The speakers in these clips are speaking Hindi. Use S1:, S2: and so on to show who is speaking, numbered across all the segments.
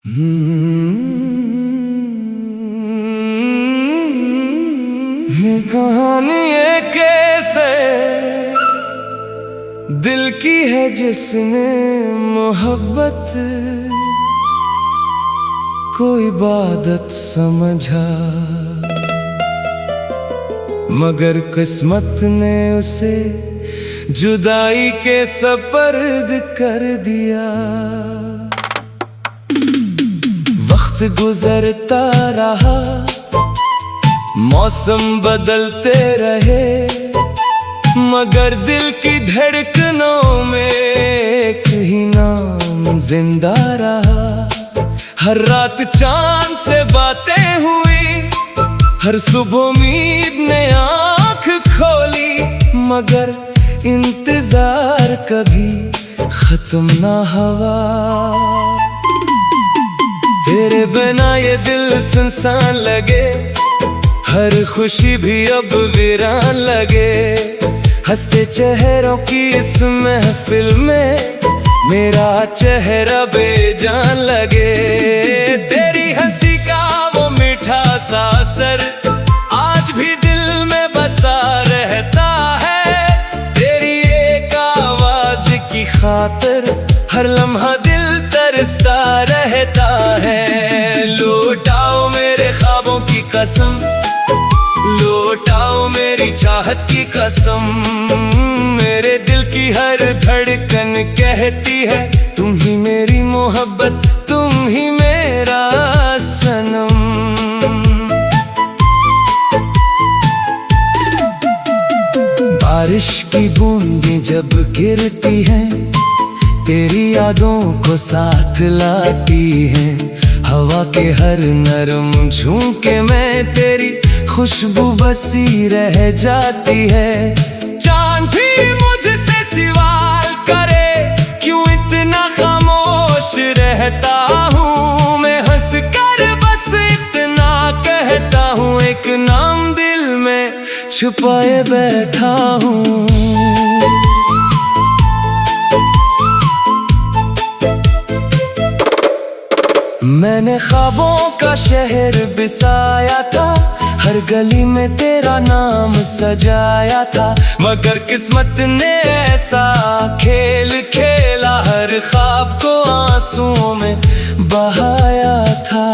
S1: ये कहानी एक कैसे दिल की है जिसने मोहब्बत को इबादत समझा, मगर किस्मत ने उसे जुदाई के सपर्द कर दिया। वक्त गुजरता रहा, मौसम बदलते रहे, मगर दिल की धड़कनों में एक ही नाम जिंदा रहा। हर रात चांद से बातें हुई, हर सुबह उम्मीद ने आँख खोली, मगर इंतजार कभी खत्म ना हुआ। तेरे बिना ये दिल सुनसान लगे, हर खुशी भी अब वीरान लगे। हंसते चेहरों की इस महफिल में मेरा चेहरा बेजान लगे। तेरी हंसी का वो मीठा सा असर आज भी दिल में बसा रहता है। तेरी एक आवाज की खातिर हर लम्हा दिल तरसता रहता है। लौटाओ मेरे ख्वाबों की कसम, लौटाओ मेरी चाहत की कसम। मेरे दिल की हर धड़कन कहती है तुम ही मेरी मोहब्बत, तुम ही मेरा सनम। बारिश की बूंदें जब गिरती हैं, तेरी यादों को साथ लाती हैं। हवा के हर नरम झोंके में तेरी खुशबू बसी रह जाती है। चांद भी मुझसे सवाल करे क्यों इतना खामोश रहता हूँ। मैं हंस कर बस इतना कहता हूँ, एक नाम दिल में छुपाए बैठा हूँ। मैंने ख्वाबों का शहर बसाया था, हर गली में तेरा नाम सजाया था, मगर किस्मत ने ऐसा खेल खेला, हर ख्वाब को आंसुओं में बहाया था।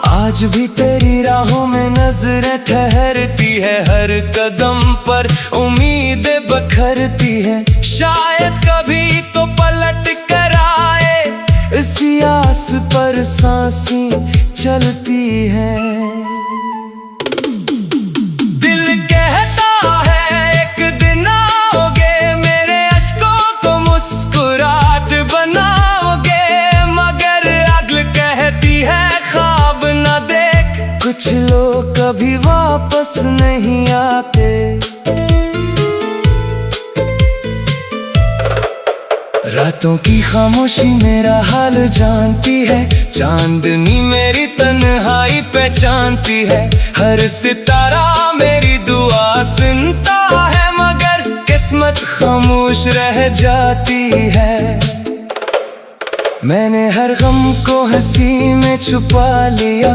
S1: आज भी तेरी राहों में नजरें ठहरती है, हर कदम पर उम्मीदें बखरती है। शायद कभी तो पलट कर आए, इसी आस पर सांसें चलती है। दिल कहता है एक दिन आओगे, मेरे अश्कों को मुस्कुराहट बनाओगे, मगर अगल कहती है ख्वाब न देख। कुछ लोग कभी वापस नहीं आते। रातों की खामोशी मेरा हाल जानती है, चांदनी मेरी तन्हाई पहचानती है। हर सितारा मेरी दुआ सुनता है, मगर किस्मत खामोश रह जाती है। मैंने हर गम को हंसी में छुपा लिया,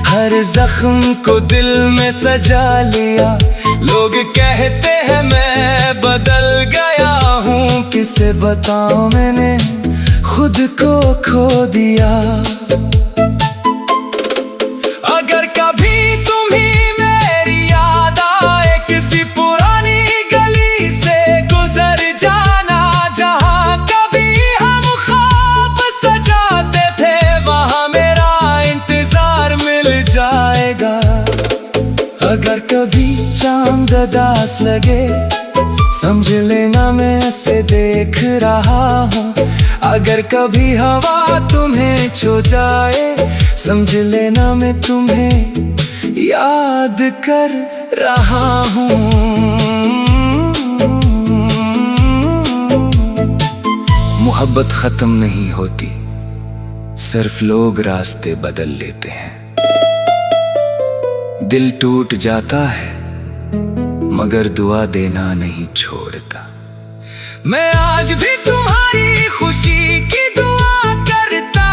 S1: हर जख्म को दिल में सजा लिया। लोग कहते हैं मैं बदल गया हूँ, किसे बताऊं मैंने खुद को खो दिया। अगर कभी तुम्ही मेरी याद आए, किसी पुरानी गली से गुजर जाना, जहाँ कभी हम ख्वाब सजाते थे, वहाँ मेरा इंतजार मिल जाएगा। अगर कभी चांद उदास लगे, समझ लेना मैं ऐसे देख रहा हूँ। अगर कभी हवा तुम्हें छू जाए, समझ लेना मैं तुम्हें याद कर रहा हूँ। मोहब्बत खत्म नहीं होती, सिर्फ लोग रास्ते बदल लेते हैं। दिल टूट जाता है मगर दुआ देना नहीं छोड़ता। मैं आज भी तुम्हारी खुशी की दुआ करता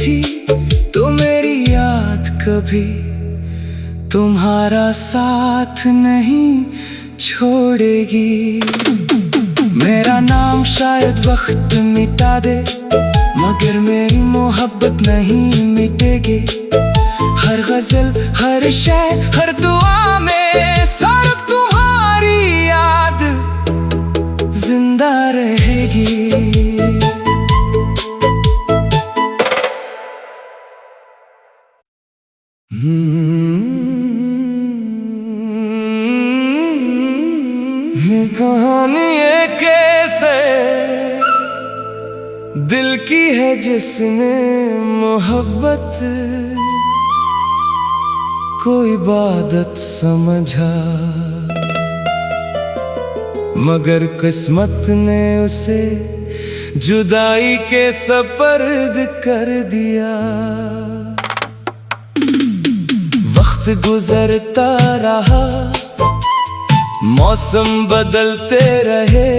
S1: थी तो मेरी याद कभी तुम्हारा साथ नहीं छोड़ेगी। मेरा नाम शायद वक्त मिटा दे, मगर मेरी मोहब्बत नहीं मिटेगी। हर गजल, हर शेर, हर दुआ में सिर्फ तुम्हारी याद जिंदा रहेगी। ये कहानी एक कैसे दिल की है जिसने मोहब्बत को इबादत समझा, मगर किस्मत ने उसे जुदाई के सपर्द कर दिया। वक्त गुजरता रहा, मौसम बदलते रहे,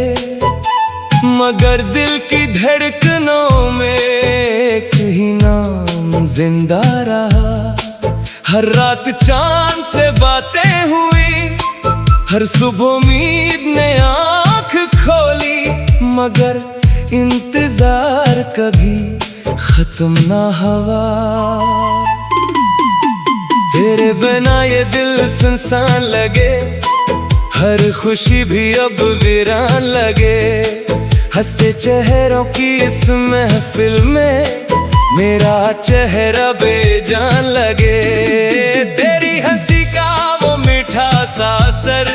S1: मगर दिल की धड़कनों में एक ही नाम जिंदा रहा। हर रात चांद से बातें हुई, हर सुबह उम्मीद ने आँख खोली, मगर इंतजार कभी खत्म ना हुआ। तेरे बिना ये दिल सुनसान लगे, हर खुशी भी अब वीरान लगे। हंसते चेहरों की इस महफिल में मेरा चेहरा बेजान लगे। तेरी हंसी का वो मीठा सा असर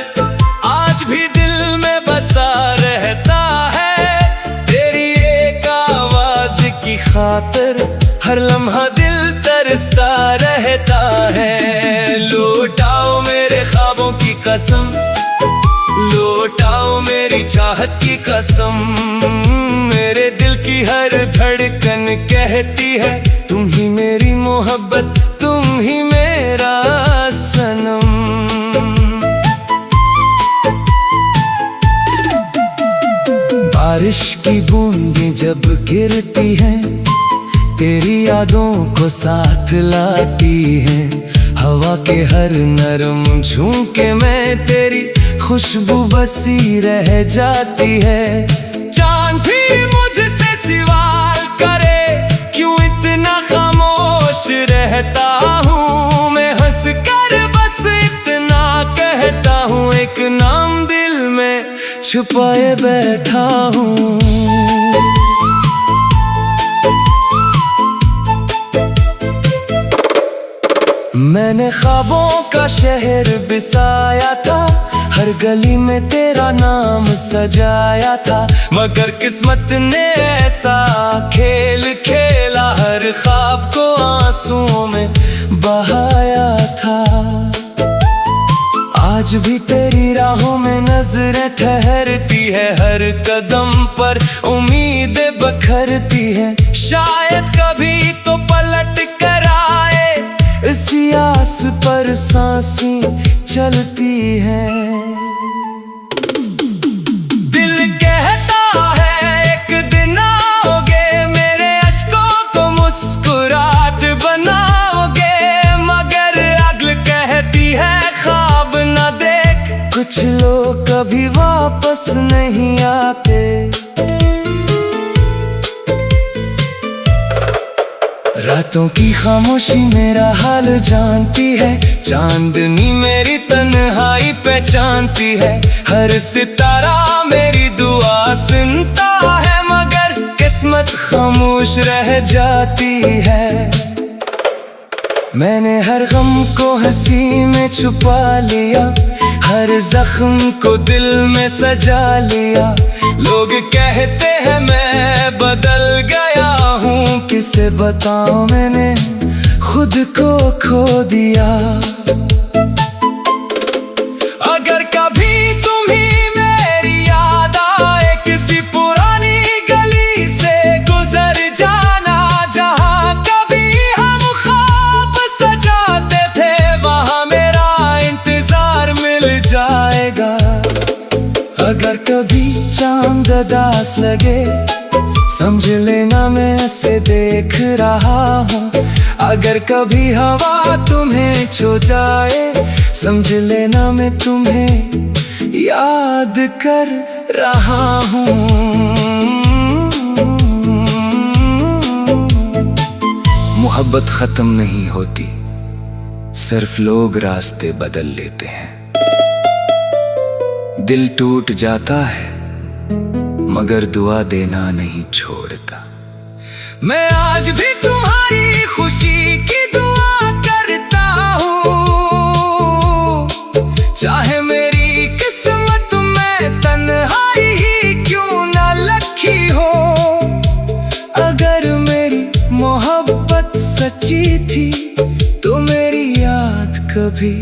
S1: आज भी दिल में बसा रहता है। तेरी एक आवाज की खातिर हर लम्हा दिल तरसता रहता है। लौटाओ मेरे ख्वाबों की कसम, लौटाओ मेरी चाहत की कसम। मेरे दिल की हर धड़कन कहती है तुम ही मेरी मोहब्बत, तुम ही मेरा सनम। बारिश की बूंदें जब गिरती हैं, तेरी यादों को साथ लाती हैं। हवा के हर नरम झोंके में तेरी खुशबू बसी रह जाती है। चांद भी मुझसे सवाल करे क्यों इतना खामोश रहता हूँ। मैं हंस कर बस इतना कहता हूँ, एक नाम दिल में छुपाए बैठा हूँ। मैंने ख्वाबों का शहर बसाया था, हर गली में तेरा नाम सजाया था, मगर किस्मत ने ऐसा खेल खेला, हर ख्वाब को आंसुओं में बहाया था। आज भी तेरी राहों में नजरें ठहरती है, हर कदम पर उम्मीदें बखरती है। शायद कभी तो पलट कर आए, इसी आस पर सांसें चलती हैं। दिल कहता है एक दिन आओगे, मेरे अश्कों को मुस्कुराहट बनाओगे, मगर अगल कहती है ख्वाब न देख। कुछ लोग कभी वापस नहीं आते। रातों की खामोशी मेरा हाल जानती है, चांदनी मेरी तन्हाई पहचानती है। हर सितारा मेरी दुआ सुनता है, मगर किस्मत खामोश रह जाती है। मैंने हर गम को हंसी में छुपा लिया, हर जख्म को दिल में सजा लिया। लोग कहते हैं मैं बदल गया हूँ, किसे बताऊं मैंने खुद को खो दिया। अगर कभी तुम्हें मेरी याद आए, किसी पुरानी गली से गुजर जाना, जहाँ कभी हम ख्वाब सजाते थे, वहाँ मेरा इंतजार मिल जाएगा। अगर कभी चांद उदास लगे, समझ लेना मैं ऐसे देख रहा हूँ, अगर कभी हवा तुम्हें छू जाए, समझ लेना मैं तुम्हें याद कर रहा हूँ। मोहब्बत खत्म नहीं होती, सिर्फ लोग रास्ते बदल लेते हैं। दिल टूट जाता है मगर दुआ देना नहीं छोड़ता। मैं आज भी तुम्हारी खुशी की दुआ करता हूँ, चाहे मेरी किस्मत में तन्हाई ही क्यों ना लिखी हो। अगर मेरी मोहब्बत सच्ची थी तो मेरी याद कभी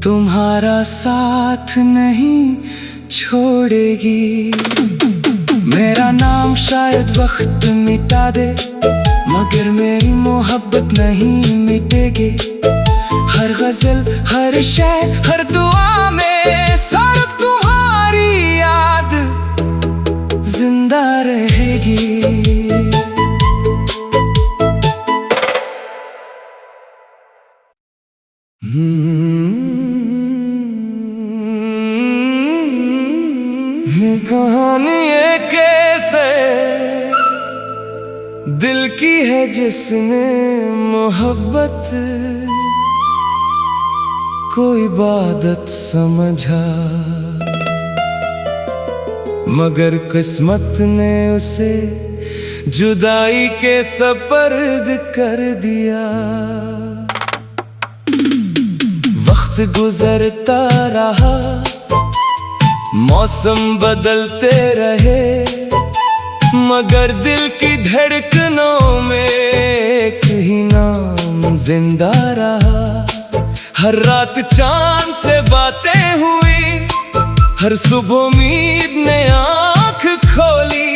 S1: तुम्हारा साथ नहीं छोड़ेगी। मेरा नाम शायद वक्त मिटा दे, मगर मेरी मोहब्बत नहीं मिटेगी। हर गजल, हर शेर, हर दुआ में सिर्फ तुम्हारी याद जिंदा रहेगी। कहानी एक ऐसे दिल की है जिसने मोहब्बत को इबादत समझा, मगर किस्मत ने उसे जुदाई के सपर्द कर दिया। वक्त गुजरता रहा, मौसम बदलते रहे, मगर दिल की धड़कनों में एक ही नाम जिंदा रहा। हर रात चांद से बातें हुई, हर सुबह उम्मीद ने आँख खोली,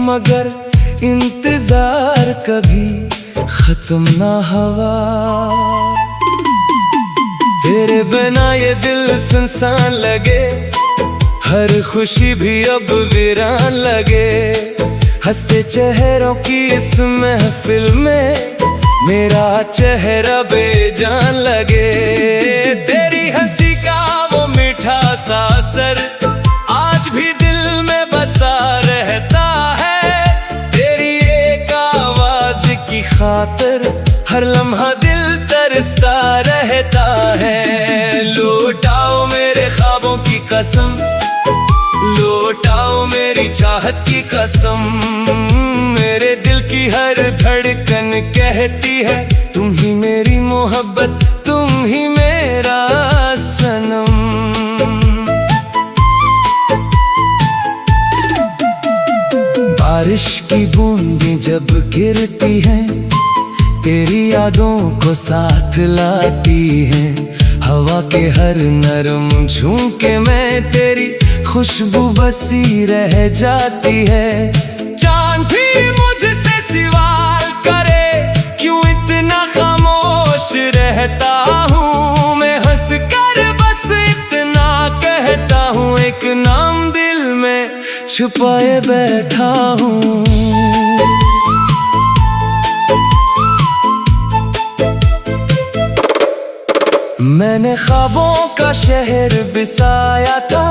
S1: मगर इंतजार कभी खत्म ना हुआ। तेरे बिना ये दिल सुनसान लगे, हर खुशी भी अब वीरान लगे। हंसते चेहरों की इस महफिल में मेरा चेहरा बेजान लगे। तेरी हंसी का वो मीठा सा असर आज भी दिल में बसा रहता है। तेरी एक आवाज की खातिर हर लम्हा दिल तरसता रहता है। लौटाओ मेरे ख्वाबों की कसम, लौटाओ मेरी चाहत की कसम। मेरे दिल की हर धड़कन कहती है तुम ही मेरी मोहब्बत, तुम ही मेरा सनम। बारिश की बूंदें जब गिरती हैं, तेरी यादों को साथ लाती हैं। हवा के हर नरम झोंके में तेरी खुशबू बसी रह जाती है। चांद भी मुझसे सवाल करे क्यों इतना खामोश रहता हूँ। मैं हंस कर बस इतना कहता हूँ, एक नाम दिल में छुपाए बैठा हूँ। मैंने ख्वाबों का शहर बसाया था,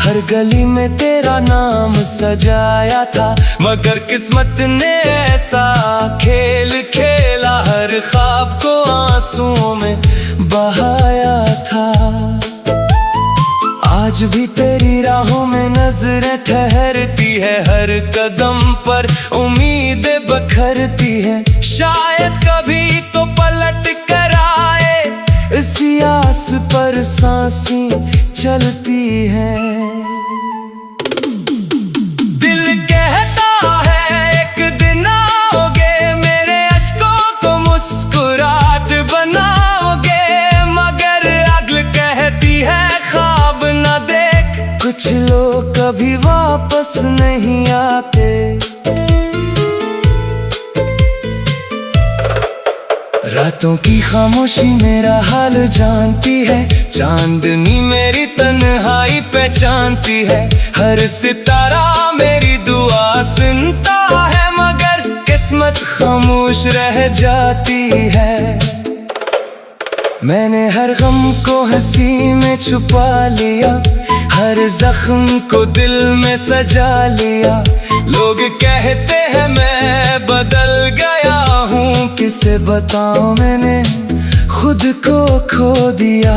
S1: हर गली में तेरा नाम सजाया था, मगर किस्मत ने ऐसा खेल खेला, हर ख्वाब को आंसुओं में बहाया था। आज भी तेरी राहों में नजरें ठहरती है, हर कदम पर उम्मीदें बखरती है। शायद कभी तो पलट कर आए, इसी आस पर सांसें चलती हैं। दिल कहता है एक दिन आओगे, मेरे अश्कों को मुस्कुराहट बनाओगे, मगर अगल कहती है ख्वाब न देख। कुछ लोग कभी वापस नहीं आते। रातों की खामोशी मेरा हाल जानती है, चांदनी मेरी तन्हाई पहचानती है। हर सितारा मेरी दुआ सुनता है, मगर किस्मत खामोश रह जाती है। मैंने हर गम को हंसी में छुपा लिया, हर जख्म को दिल में सजा लिया। लोग कहते हैं मैं बदल गया हूँ, किसे बताऊं मैंने खुद को खो दिया।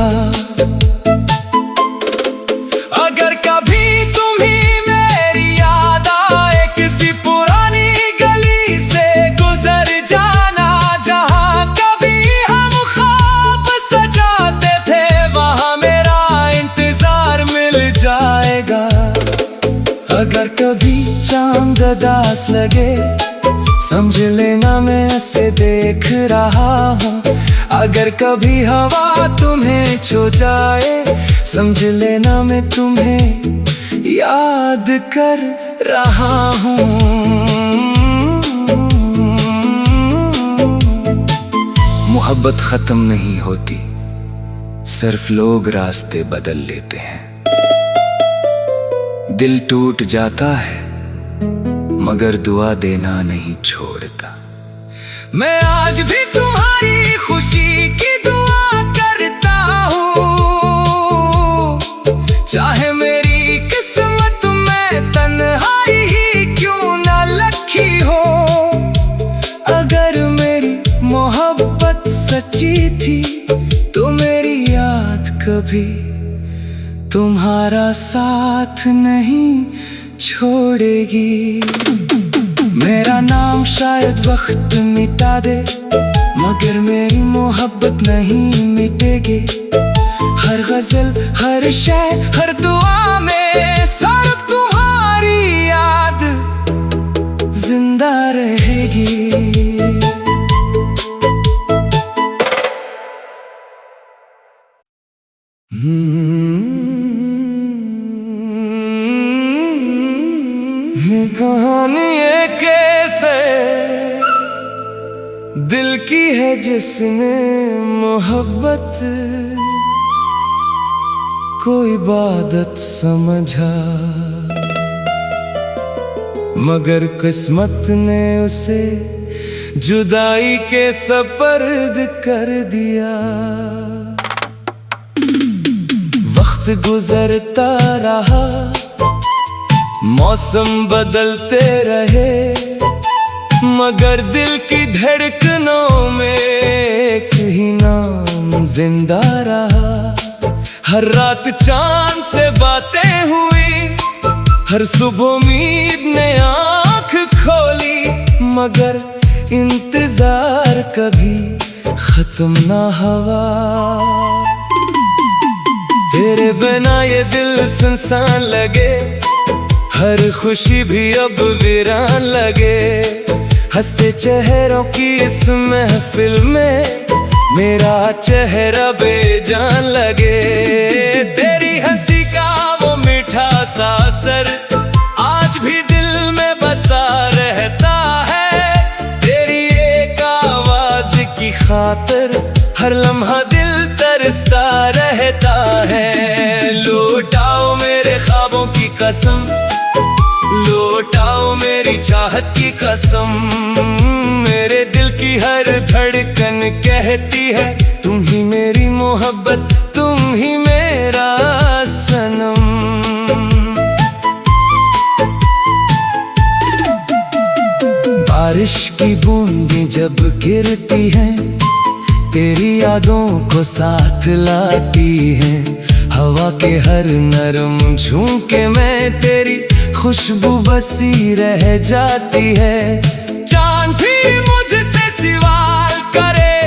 S1: अगर कभी तुम्हें मेरी याद आए, किसी पुरानी गली से गुजर जाना, जहाँ कभी हम ख्वाब सजाते थे, वहाँ मेरा इंतजार मिल जाएगा। अगर कभी चांद उदास लगे, समझ लेना मैं ऐसे देख रहा हूँ। अगर कभी हवा तुम्हें छू जाए, समझ लेना मैं तुम्हें याद कर रहा हूँ। मोहब्बत खत्म नहीं होती, सिर्फ लोग रास्ते बदल लेते हैं। दिल टूट जाता है, मगर दुआ देना नहीं छोड़ता। मैं आज भी तुम्हारी खुशी की दुआ करता हूँ, चाहे मेरी किस्मत में तन्हाई ही क्यों ना लिखी हो। अगर मेरी मोहब्बत सच्ची थी, तो मेरी याद कभी तुम्हारा साथ नहीं छोड़ेगी। मेरा नाम शायद वक्त मिटा दे, मगर मेरी मोहब्बत नहीं मिटेगी। हर गजल, हर शेर, हर दुआ में सिर्फ तुम्हारी याद जिंदा रहेगी। कहानी एक ऐसे दिल की है जिसने मोहब्बत को इबादत समझा, मगर किस्मत ने उसे जुदाई के सपर्द कर दिया। वक्त गुजरता रहा, मौसम बदलते रहे, मगर दिल की धड़कनों में एक ही नाम जिंदा रहा। हर रात चांद से बातें हुई, हर सुबह उम्मीद ने आँख खोली, मगर इंतजार कभी खत्म ना हुआ। तेरे बिना ये दिल सुनसान लगे, हर खुशी भी अब वीरान लगे। हंसते चेहरों की इस महफिल में मेरा चेहरा बेजान लगे। तेरी हंसी का वो मीठा सा असर आज भी दिल में बसा रहता है। तेरी एक आवाज की खातिर हर लम्हा दिल तरसता रहता है। लौटाओ मेरे ख्वाबों की कसम, लौटाओ मेरी चाहत की कसम। मेरे दिल की हर धड़कन कहती है, तुम ही मेरी मोहब्बत, तुम ही मेरा सनम। बारिश की बूंदें जब गिरती हैं, तेरी यादों को साथ लाती हैं। हवा के हर नरम झोंके में तेरी खुशबू बसी रह जाती है। चांद भी मुझसे सवाल करे,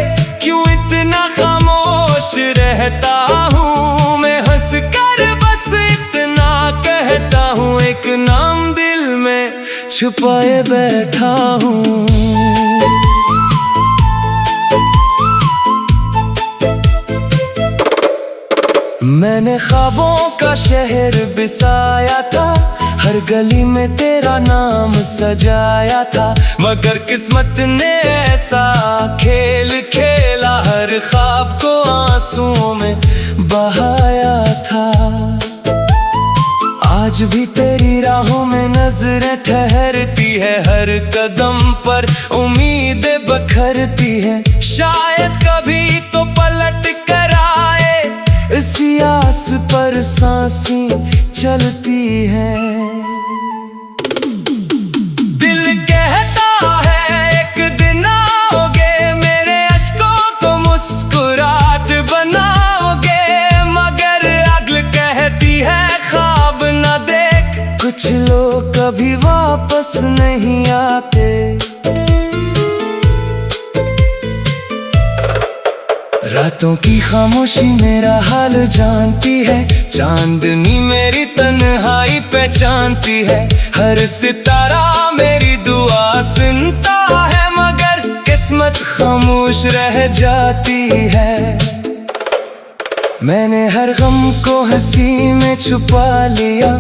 S1: क्यों इतना खामोश रहता हूँ। मैं हंस कर बस इतना कहता हूँ, एक नाम दिल में छुपाए बैठा हूँ। मैंने ख्वाबों का शहर बसाया था, हर गली में तेरा नाम सजाया था, मगर किस्मत ने ऐसा खेल खेल हर ख्वाब को आंसुओं में बहाया था। आज भी तेरी राहों में नजरें ठहरती है, हर कदम पर उम्मीदें बखरती है। शायद कभी तो पलट कर आए, इसी आस पर सांसें चलती है। दिल कहता है एक दिन आओगे, मेरे अश्कों को मुस्कुराहट बनाओगे, मगर अगल कहती है ख्वाब न देख। कुछ लोग कभी वापस नहीं आते। रातों की खामोशी मेरा हाल जानती है, चांदनी मेरी तन्हाई पहचानती है। हर सितारा मेरी दुआ सुनता है, मगर किस्मत खामोश रह जाती है। मैंने हर गम को हंसी में छुपा लिया,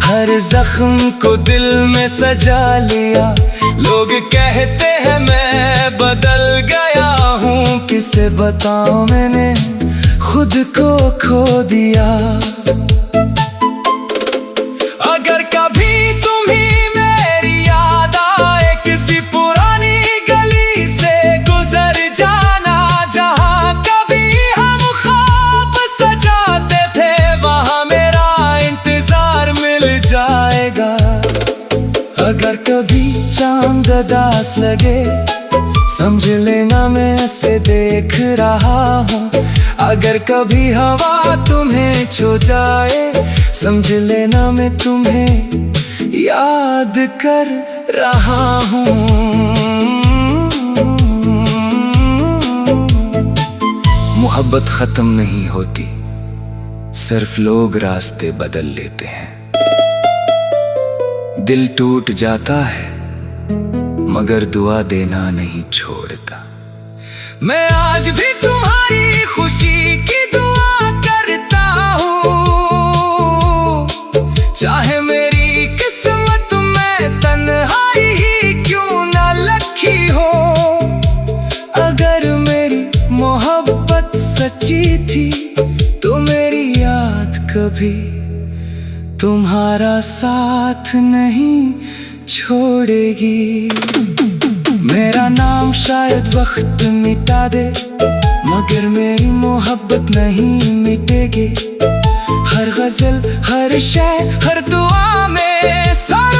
S1: हर जख्म को दिल में सजा लिया। लोग कहते हैं मैं बदल गया हूँ, किसे बताऊं मैंने खुद को खो दिया। अगर कभी तुम्हें मेरी याद आए, किसी पुरानी गली से गुजर जाना, जहाँ कभी हम ख्वाब सजाते थे, वहाँ मेरा इंतजार मिल जाएगा। अगर कभी चांद दास लगे, समझ लेना मैं ऐसे देख रहा हूँ। अगर कभी हवा तुम्हें छू जाए, समझ लेना मैं तुम्हें याद कर रहा हूँ। मोहब्बत खत्म नहीं होती, सिर्फ लोग रास्ते बदल लेते हैं। दिल टूट जाता है, मगर दुआ देना नहीं छोड़ता। मैं आज भी तुम्हारी खुशी की दुआ करता हूँ, चाहे मेरी किस्मत में तन्हाई ही क्यों ना लिखी हो। अगर मेरी मोहब्बत सच्ची थी, तो मेरी याद कभी तुम्हारा साथ नहीं छोड़ेगी। मेरा नाम शायद वक्त मिटा दे, मगर मेरी मोहब्बत नहीं मिटेगी। हर गजल, हर शय, हर दुआ में सारा